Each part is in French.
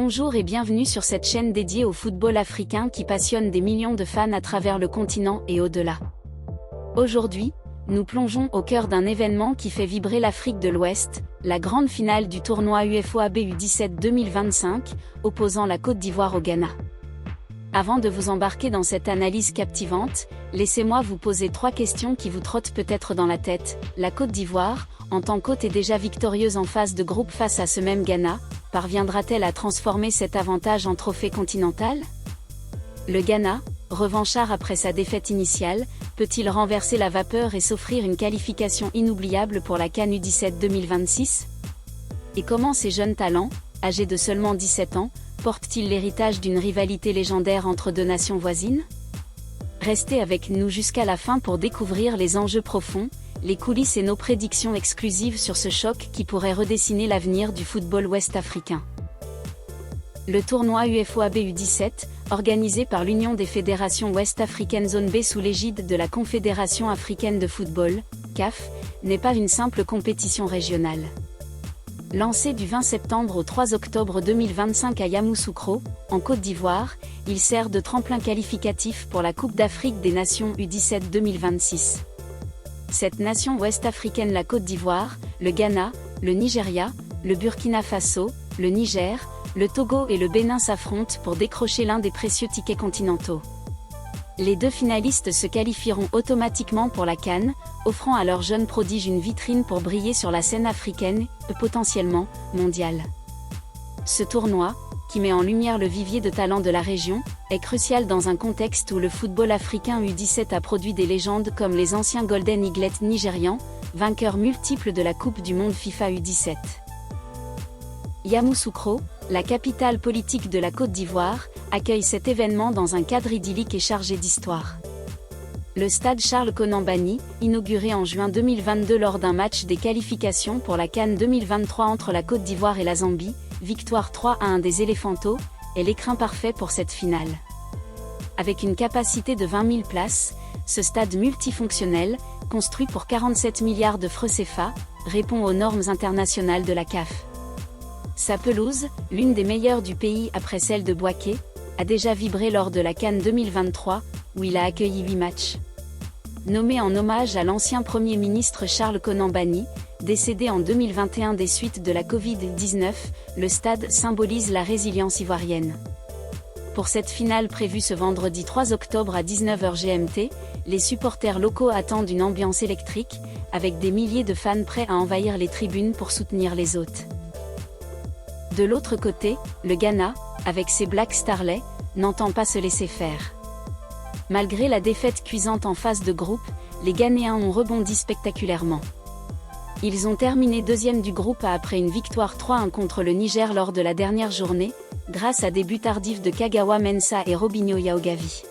Bonjour et bienvenue sur cette chaîne dédiée au football africain qui passionne des millions de fans à travers le continent et au-delà. Aujourd'hui, nous plongeons au cœur d'un événement qui fait vibrer l'Afrique de l'Ouest, la grande finale du tournoi UFOAB U17 2025, opposant la Côte d'Ivoire au Ghana. Avant de vous embarquer dans cette analyse captivante, laissez-moi vous poser 3 questions qui vous trottent peut-être dans la tête. La Côte d'Ivoire, en tant qu'hôte et déjà victorieuse en phase de groupe face à ce même Ghana, parviendra-t-elle à transformer cet avantage en trophée continental? Le Ghana, revanchard après sa défaite initiale, peut-il renverser la vapeur et s'offrir une qualification inoubliable pour la CAN U17 2026? Et comment ces jeunes talents, âgés de seulement 17 ans, portent-ils l'héritage d'une rivalité légendaire entre deux nations voisines? Restez avec nous jusqu'à la fin pour découvrir les enjeux profonds, les coulisses et nos prédictions exclusives sur ce choc qui pourrait redessiner l'avenir du football ouest-africain. Le tournoi UFOAB U17, organisé par l'Union des fédérations ouest-africaines Zone B sous l'égide de la Confédération africaine de football, CAF, n'est pas une simple compétition régionale. Lancé du 20 septembre au 3 octobre 2025 à Yamoussoukro, en Côte d'Ivoire, il sert de tremplin qualificatif pour la Coupe d'Afrique des Nations U17 2026. Cette nation ouest-africaine, la Côte d'Ivoire, le Ghana, le Nigeria, le Burkina Faso, le Niger, le Togo et le Bénin s'affrontent pour décrocher l'un des précieux tickets continentaux. Les deux finalistes se qualifieront automatiquement pour la CAN, offrant à leurs jeunes prodiges une vitrine pour briller sur la scène africaine et potentiellement mondiale. Ce tournoi, qui met en lumière le vivier de talents de la région, est crucial dans un contexte où le football africain U17 a produit des légendes comme les anciens Golden Eagles nigérians, vainqueurs multiples de la Coupe du Monde FIFA U17. Yamoussoukro, la capitale politique de la Côte d'Ivoire, accueille cet événement dans un cadre idyllique et chargé d'histoire. Le stade Charles-Konan Banny, inauguré en juin 2022 lors d'un match des qualifications pour la CAN 2023 entre la Côte d'Ivoire et la Zambie, victoire 3-1 des Éléphantaux, est l'écrin parfait pour cette finale. Avec une capacité de 20 000 places, ce stade multifonctionnel, construit pour 47 milliards de francs CFA, répond aux normes internationales de la CAF. Sa pelouse, l'une des meilleures du pays après celle de Bouaké, a déjà vibré lors de la CAN 2023, où il a accueilli 8 matchs. Nommé en hommage à l'ancien Premier ministre Charles-Konan Banny, décédé en 2021 des suites de la Covid-19, le stade symbolise la résilience ivoirienne. Pour cette finale prévue ce vendredi 3 octobre à 19h GMT, les supporters locaux attendent une ambiance électrique, avec des milliers de fans prêts à envahir les tribunes pour soutenir les hôtes. De l'autre côté, le Ghana, avec ses Black Starlets, n'entend pas se laisser faire. Malgré la défaite cuisante en phase de groupe, les Ghanéens ont rebondi spectaculairement. Ils ont terminé deuxième du groupe après une victoire 3-1 contre le Niger lors de la dernière journée, grâce à des buts tardifs de Kagawa Mensah et Robinho Yaogavi.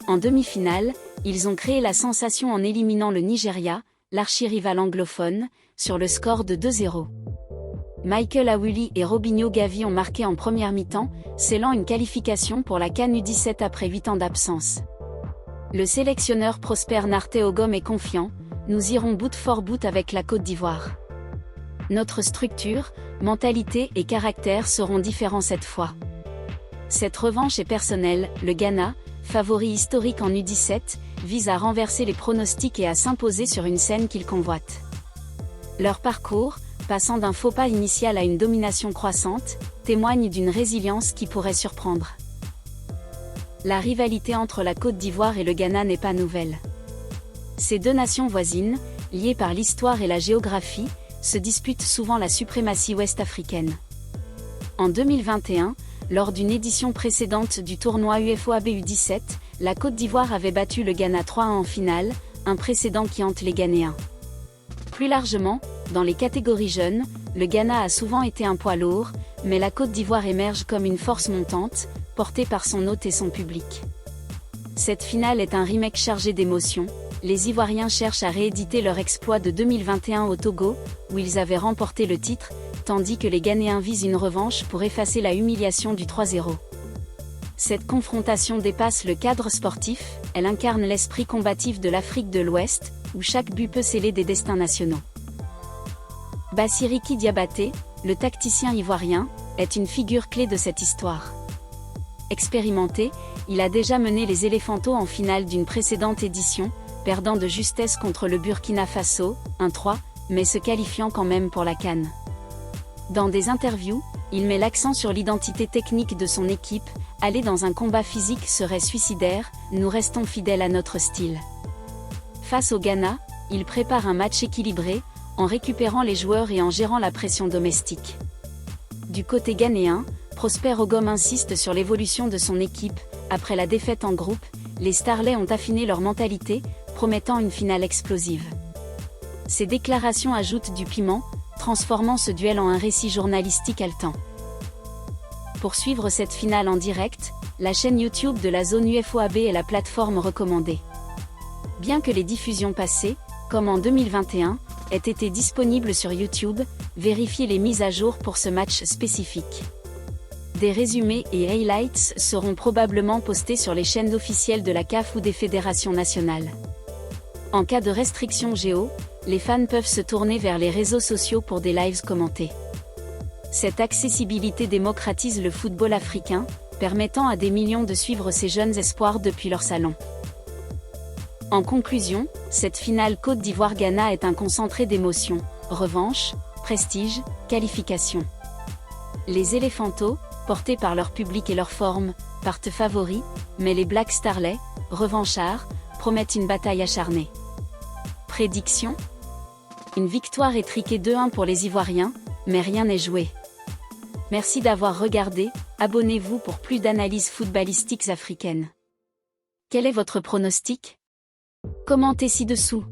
En demi-finale, ils ont créé la sensation en éliminant le Nigeria, l'archirival anglophone, sur le score de 2-0. Michael Awuli et Robinho Gavi ont marqué en première mi-temps, scellant une qualification pour la CAN U17 après 8 ans d'absence. Le sélectionneur Prosper Narté Ogom est confiant, nous irons bout for bout avec la Côte d'Ivoire. Notre structure, mentalité et caractère seront différents cette fois. Cette revanche est personnelle, le Ghana, favori historique en U17, vise à renverser les pronostics et à s'imposer sur une scène qu'il convoite. Leur parcours, passant d'un faux pas initial à une domination croissante, témoigne d'une résilience qui pourrait surprendre. La rivalité entre la Côte d'Ivoire et le Ghana n'est pas nouvelle. Ces deux nations voisines, liées par l'histoire et la géographie, se disputent souvent la suprématie ouest-africaine. En 2021, lors d'une édition précédente du tournoi UFOAB U17, la Côte d'Ivoire avait battu le Ghana 3-1 en finale, un précédent qui hante les Ghanéens. Plus largement, dans les catégories jeunes, le Ghana a souvent été un poids lourd, mais la Côte d'Ivoire émerge comme une force montante, portée par son hôte et son public. Cette finale est un remake chargé d'émotions. Les Ivoiriens cherchent à rééditer leur exploit de 2021 au Togo, où ils avaient remporté le titre, tandis que les Ghanéens visent une revanche pour effacer la humiliation du 3-0. Cette confrontation dépasse le cadre sportif, elle incarne l'esprit combatif de l'Afrique de l'Ouest, où chaque but peut sceller des destins nationaux. Bassiriki Diabaté, le tacticien ivoirien, est une figure clé de cette histoire. Expérimenté, il a déjà mené les Éléphantaux en finale d'une précédente édition, perdant de justesse contre le Burkina Faso, 1-3, mais se qualifiant quand même pour la CAN. Dans des interviews, il met l'accent sur l'identité technique de son équipe. Aller dans un combat physique serait suicidaire, nous restons fidèles à notre style. Face au Ghana, il prépare un match équilibré, en récupérant les joueurs et en gérant la pression domestique. Du côté ghanéen, Prosper Ogom insiste sur l'évolution de son équipe. Après la défaite en groupe, les Starlets ont affiné leur mentalité, promettant une finale explosive. Ces déclarations ajoutent du piment, transformant ce duel en un récit journalistique haletant. Pour suivre cette finale en direct, la chaîne YouTube de la zone UFOAB est la plateforme recommandée. Bien que les diffusions passées, comme en 2021, aient été disponibles sur YouTube, vérifiez les mises à jour pour ce match spécifique. Des résumés et highlights seront probablement postés sur les chaînes officielles de la CAF ou des fédérations nationales. En cas de restriction géo, les fans peuvent se tourner vers les réseaux sociaux pour des lives commentés. Cette accessibilité démocratise le football africain, permettant à des millions de suivre ces jeunes espoirs depuis leur salon. En conclusion, cette finale Côte d'Ivoire-Ghana est un concentré d'émotions, revanche, prestige, qualification. Les Éléphantaux, portés par leur public et leur forme, partent favoris, mais les Black Starlets, revanchards, promettent une bataille acharnée. Prédiction ? Une victoire étriquée 2-1 pour les Ivoiriens, mais rien n'est joué. Merci d'avoir regardé, abonnez-vous pour plus d'analyses footballistiques africaines. Quel est votre pronostic ? Commentez ci-dessous.